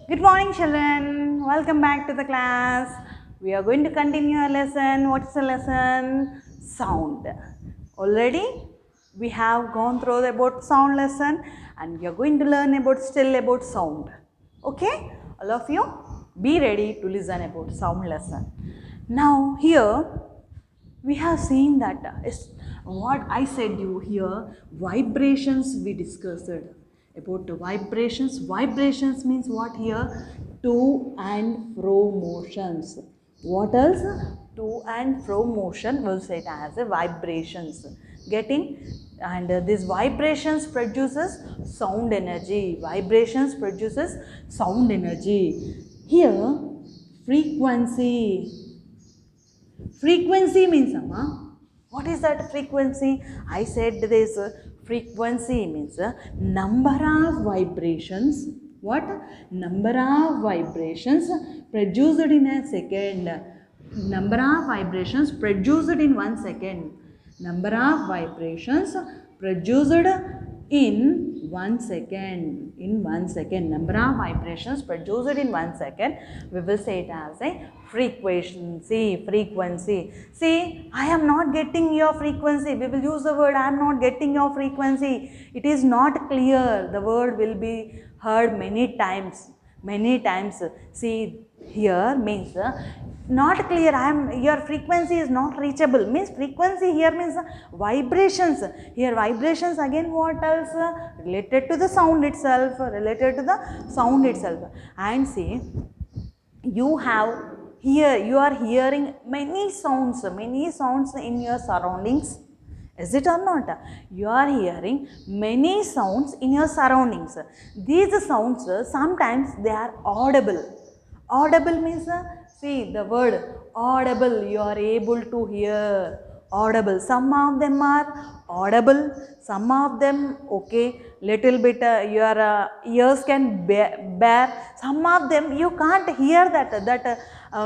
Good morning, children. Welcome back to the class. We are going to continue our lesson. What is the lesson? Sound. Already we have gone through about sound lesson and we are going to learn about sound. Okay? All of you be ready to listen about sound lesson. Now here we have seen that what I said you here, vibrations we discussed about the vibrations. Vibrations means what here? To and fro motions. What else? To and fro motion will say it as a vibrations. Getting? And these vibrations produces sound energy. Vibrations produces sound energy. Here, frequency. Frequency means, what is that frequency? I said this frequency means number of vibrations. What? Number of vibrations produced in a second. Number of vibrations produced in 1 second. Number of vibrations produced in 1 second. In 1 second. Number of vibrations produced in 1 second. We will say it as a frequency. Frequency. See, I am not getting your frequency. We will use the word I am not getting your frequency. It is not clear. The word will be heard many times. Many times. See, here means not clear. Your frequency is not reachable. Means frequency here means vibrations. Here vibrations again what else? Related to the sound itself. Related to the sound itself. And see, you are hearing many sounds in your surroundings. Is it or not? You are hearing many sounds in your surroundings. These sounds sometimes they are audible. Audible means, see the word audible, you are able to hear. Audible. Some of them are audible, some of them okay, little bit your ears can bear. Some of them you can't hear that.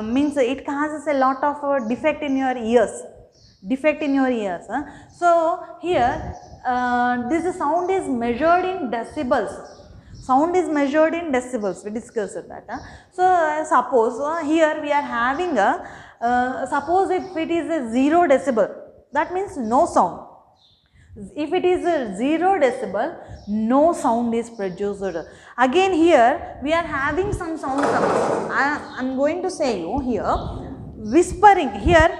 Means it causes a lot of defect in your ears. Defect in your ears. So here this sound is measured in decibels. Sound is measured in decibels. We discussed that. So suppose here we are having suppose if it is a 0 decibel, that means no sound. If it is a 0 decibel, no sound is produced. Again here we are having some sound. I am going to say you here whispering. Here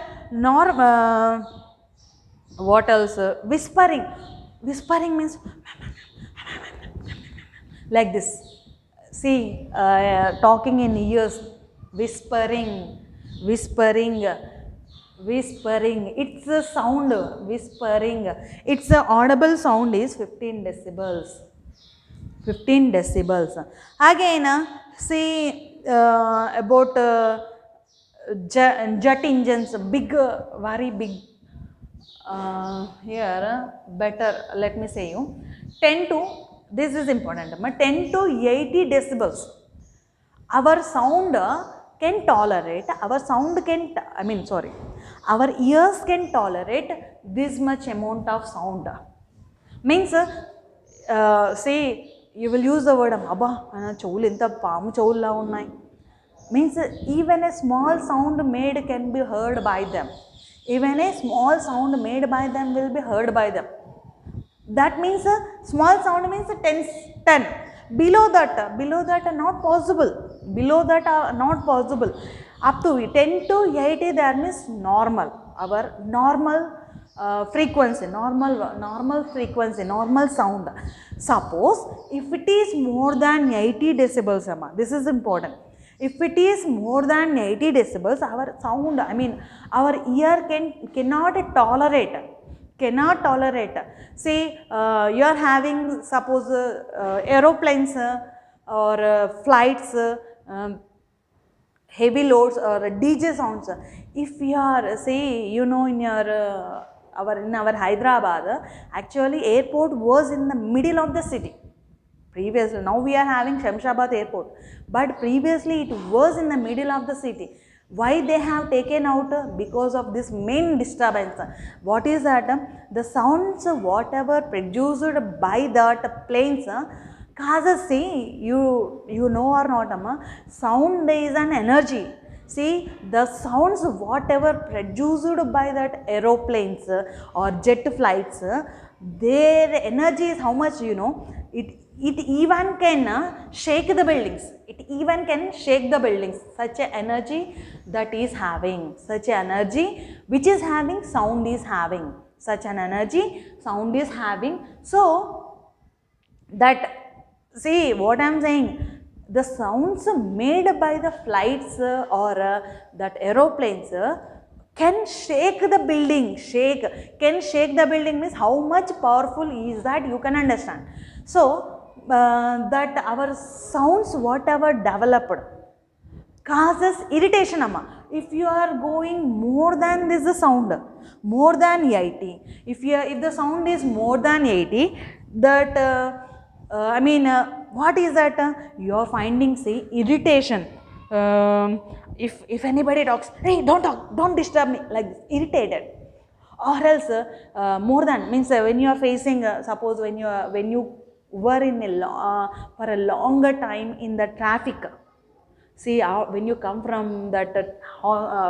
what else? Whispering. Whispering means like this. See, talking in ears, whispering. It's a sound, whispering. Its audible sound is 15 decibels. 15 decibels. Again, see about jet engines, big, very big. Here, better, let me say you, 10 to, this is important, 10 to 80 decibels. Our sound can tolerate, our ears can tolerate this much amount of sound. Means, say, you will use the word, means even a small sound made can be heard by them. Even a small sound made by them will be heard by them. That means small sound means 10. Below that not possible. Below that not possible. Up to 10 to 80 that means normal. Our normal frequency, normal frequency, normal sound. Suppose if it is more than 80 decibels, this is important. If it is more than 80 decibels, our sound, our ear cannot tolerate. See, you are having suppose aeroplanes or flights, heavy loads or DJ sounds. If you are, say, you know, in your in our Hyderabad, actually airport was in the middle of the city. Previously, now we are having Shamshabad airport, but previously it was in the middle of the city. Why they have taken out? Because of this main disturbance. What is that? The sounds whatever produced by that planes Causes, see, you know or not, amma, sound is an energy. See, the sounds whatever produced by that aeroplanes or jet flights, their energy is how much, you know, it even can shake the buildings. It even can shake the buildings. Such a energy that is having, such an energy which is having, sound is having. Such an energy, sound is having. So, that, see what I am saying, the sounds made by the flights or that aeroplanes can shake the building. Can shake the building means how much powerful is that, you can understand. So, that our sounds whatever developed causes irritation, amma. If you are going more than this sound, more than 80, if the sound is more than 80, that what is that? You are finding, say, irritation. If anybody talks, hey, don't talk, don't disturb me, like this, irritated. Or else more than means when you are facing, suppose when you were in for a longer time in the traffic. See, when you come from that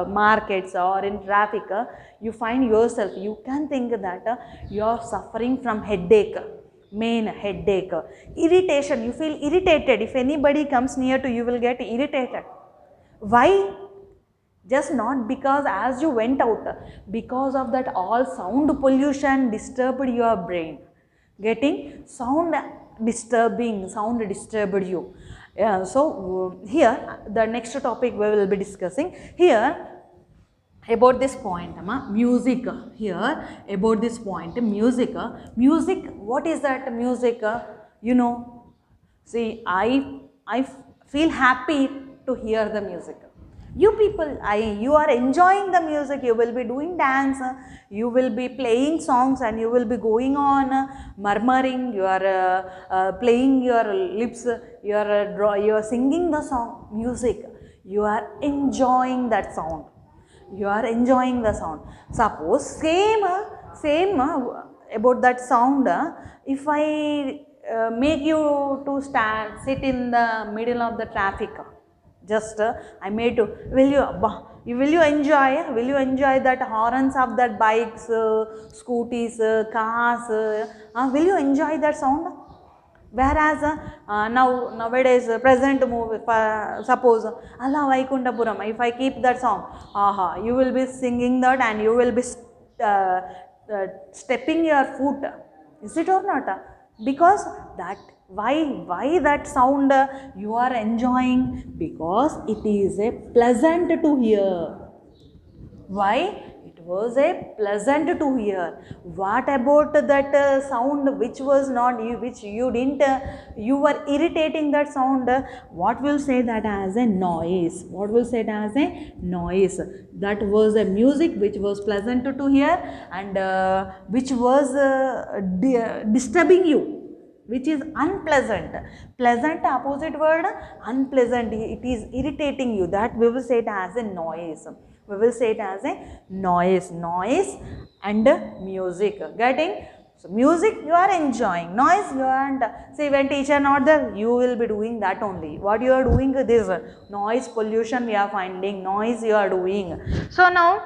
markets or in traffic, you find yourself, you can think that you are suffering from headache, main headache, irritation, you feel irritated. If anybody comes near to you, you will get irritated. Why? Just not because as you went out, because of that all sound pollution disturbed your brain. Getting sound disturbed you. Yeah, so here the next topic we will be discussing here about this point, music. Here about this point, music. Music, what is that music? You know, see, I feel happy to hear the music. You people, you are enjoying the music, you will be doing dance, you will be playing songs and you will be going on murmuring, you are playing your lips, you are singing the song, music, you are enjoying that sound, you are enjoying the sound. Suppose same about that sound, if I make you to sit in the middle of the traffic, just I made to, will you enjoy that horns of that bikes, scooties, cars, will you enjoy that sound? Whereas nowadays present movie, suppose Allah Vaikuntapuram, if I keep that song, you will be singing that and you will be stepping your foot. Is it or not? Because that, why that sound you are enjoying? Because it is a pleasant to hear. Why? It was a pleasant to hear. What about that sound which was not, which you didn't, you were irritating that sound? What will say that as a noise? What will say it as a noise? That was a music which was pleasant to hear and which was disturbing you, which is unpleasant. Pleasant opposite word, unpleasant, it is irritating you, that we will say it as a noise. We will say it as a noise. Noise and music. Getting? So music you are enjoying, noise you are, see when teacher not there, you will be doing that only. What you are doing, this noise pollution we are finding, noise you are doing. So now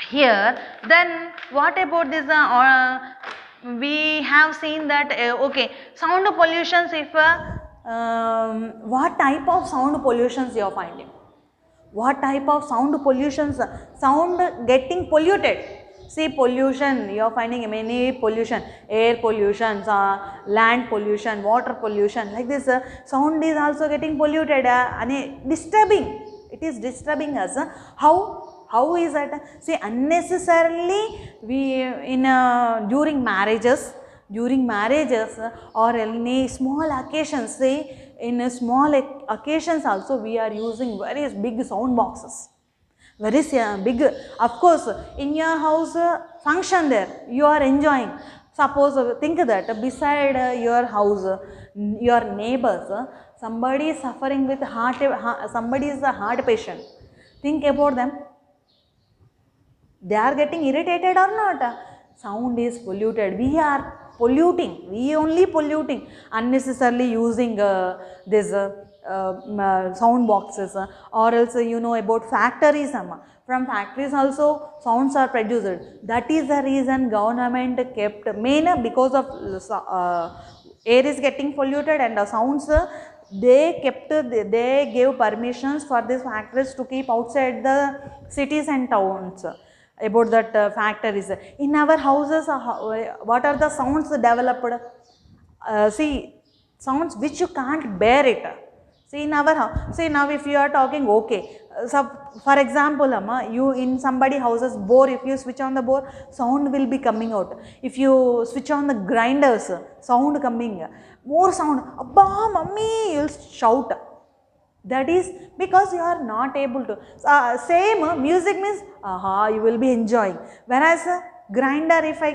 here, then what about this we have seen that okay, sound pollutions, if what type of sound pollutions you are finding? What type of sound pollutions? Sound getting polluted. See, pollution, you are finding many pollution, air pollution, land pollution, water pollution, like this. Sound is also getting polluted and disturbing. It is disturbing us. How is that? See, unnecessarily we during marriages or any small occasions, say in small occasions also we are using very big sound boxes. Very big. Of course, in your house function there, you are enjoying. Suppose think that beside your house, your neighbors, somebody is suffering with somebody is a heart patient. Think about them. They are getting irritated or not? Sound is polluted. We are polluting, we only polluting, unnecessarily using this sound boxes, or else you know about factories, from factories also sounds are produced. That is the reason government kept, main because of air is getting polluted and the sounds, they kept, they gave permissions for these factories to keep outside the cities and towns. About that factories in our houses, what are the sounds developed? See, sounds which you can't bear it. See, in our house, see now if you are talking, okay, so for example, you in somebody houses bore, if you switch on the bore, sound will be coming out. If you switch on the grinders, sound coming, more sound, abba mummy, you'll shout. That is because you are not able to. Same music means, aha, you will be enjoying. Whereas grinder, if I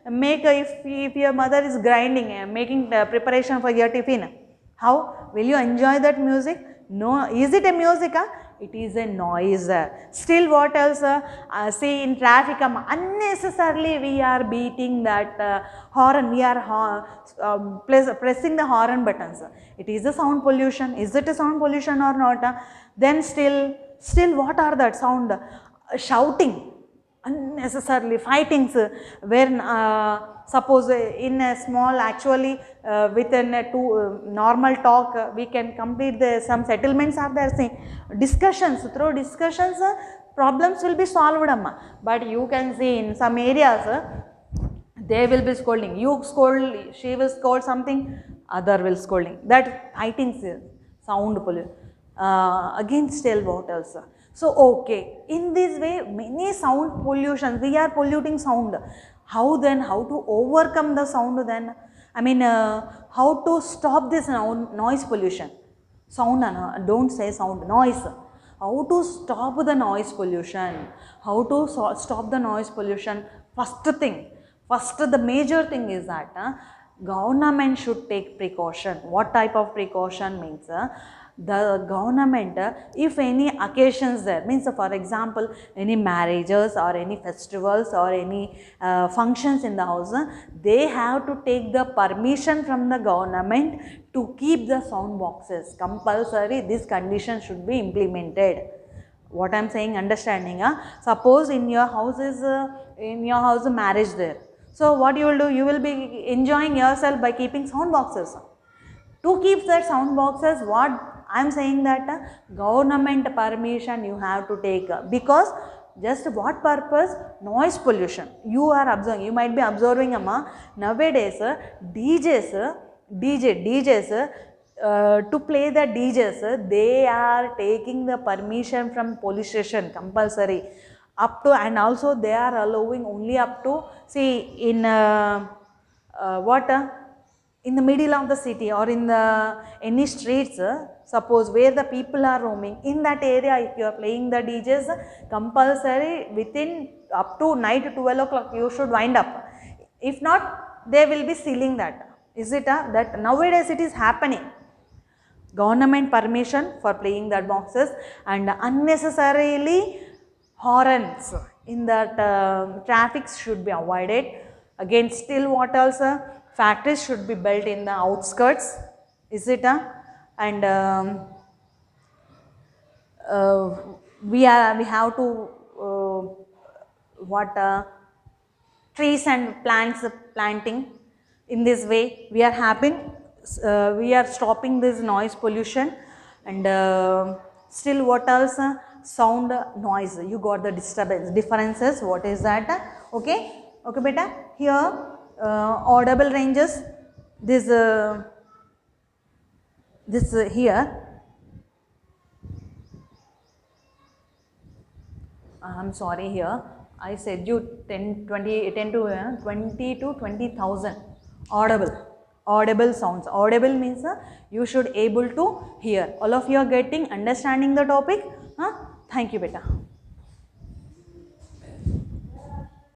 make, if your mother is grinding, making preparation for your tiffin, how will you enjoy that music? No. Is it a music? It is a noise. Still what else? See, in traffic, unnecessarily we are beating that horn, we are pressing the horn buttons. It is a sound pollution. Is it a sound pollution or not? Then still what are that sound? Shouting, unnecessarily fightings, where suppose in a small, actually within a normal talk, we can complete some settlements are there, saying discussions, through discussions problems will be solved, but you can see in some areas they will be scolding, you scold, she will scold something, other will scolding, that fightings, sound pollution. Again still what else? So okay, in this way many sound pollution, we are polluting sound. How then, how to overcome the sound then? I mean, how to stop this noise pollution? Sound, don't say sound, noise. How to stop the noise pollution? How to stop the noise pollution? First thing, the major thing is that government should take precaution. What type of precaution means? The government, if any occasions there, means for example any marriages or any festivals or any functions in the house, they have to take the permission from the government to keep the sound boxes. Compulsory, this condition should be implemented. What I am saying, understanding? Suppose in your house is marriage there. So what you will do? You will be enjoying yourself by keeping sound boxes. To keep that sound boxes, what I am saying, that government permission you have to take, because just what purpose? Noise pollution. You are observing, you might be observing, nowadays DJs to play the DJs, they are taking the permission from police station, compulsory, up to, and also they are allowing only up to, see, in in the middle of the city or in the any streets, suppose where the people are roaming, in that area if you are playing the DJs, compulsory within up to night 12 o'clock you should wind up. If not, they will be sealing that. Is it that nowadays it is happening? Government permission for playing that boxes, and unnecessarily horns in that traffic should be avoided. Again still what else? Factories should be built in the outskirts. Is it? And we have to trees and plants planting. In this way we are stopping this noise pollution. And still what else? Sound, noise, you got the differences. What is that? Okay, beta. Here audible ranges, this here, I'm sorry, here I said you 10 to 20,000 audible sounds. Audible means you should able to hear. All of you are getting, understanding the topic? Thank you, beta.